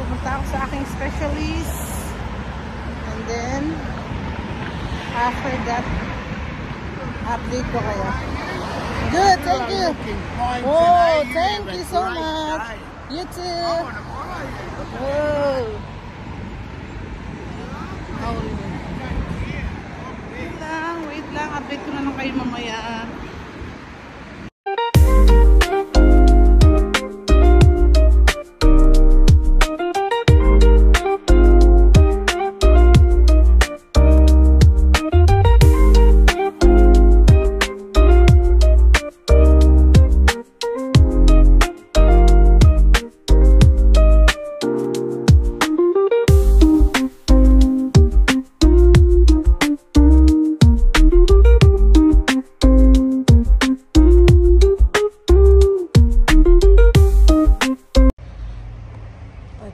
pupunta ako sa aking specialist. And then, after that, update ko kayo. Good, thank you. Oh, thank you so much. You too. Oh. Wait lang. Update ko na lang kayo mamaya.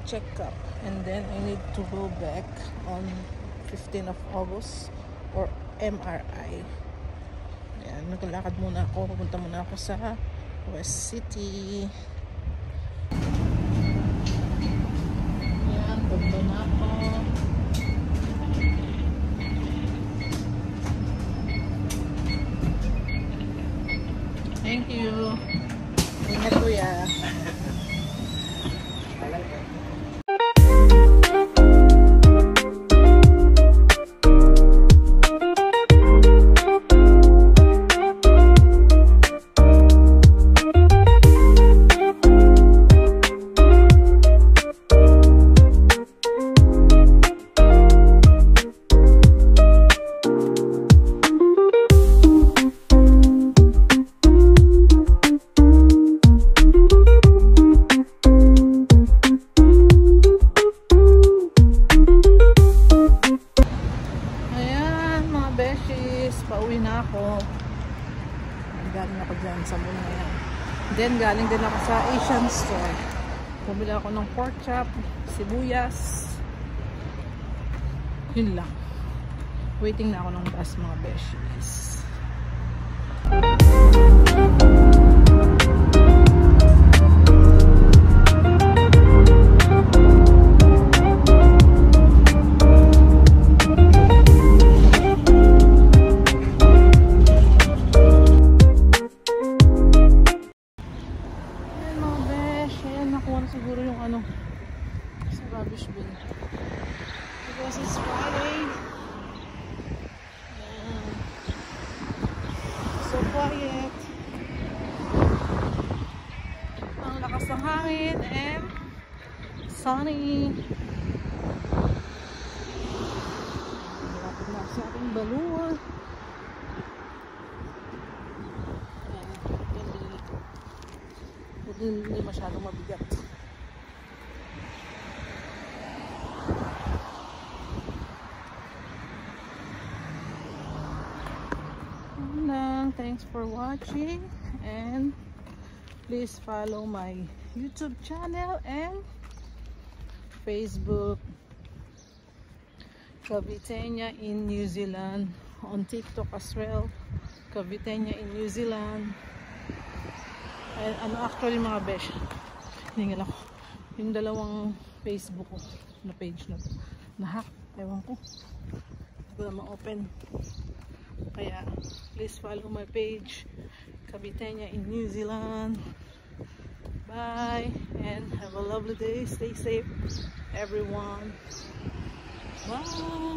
Check-up, and then I need to go back on 15th of August or MRI. Ayan, naglalakad muna ako. Pupunta muna ako sa West City. Ayan, punta na ako. Thank you. Ingat kuya. Pauwi na ako. Galing ako dyan sa muna yan. Then galing din ako sa Asian store. Bumili ako ng pork chop, sibuyas. Yun lang. Waiting na ako ng bus mga beshies. Siguro yung ano sa rubbish bin because it's Friday. So quiet, ang lakas ng hangin and sunny. Malapit na sa ating balloon. Hindi masyadong mabigat. Thanks for watching, and please follow my YouTube channel and Facebook, Caviteña in New Zealand, on TikTok as well, Caviteña in New Zealand. And ano, actually mga besh, hingal ako yung dalawang Facebook ko na page na to, na-hack, ewan ko, hindi ko na ma-open. Kaya please follow my page, Caviteña in New Zealand. Bye and have a lovely day. Stay safe everyone. Bye.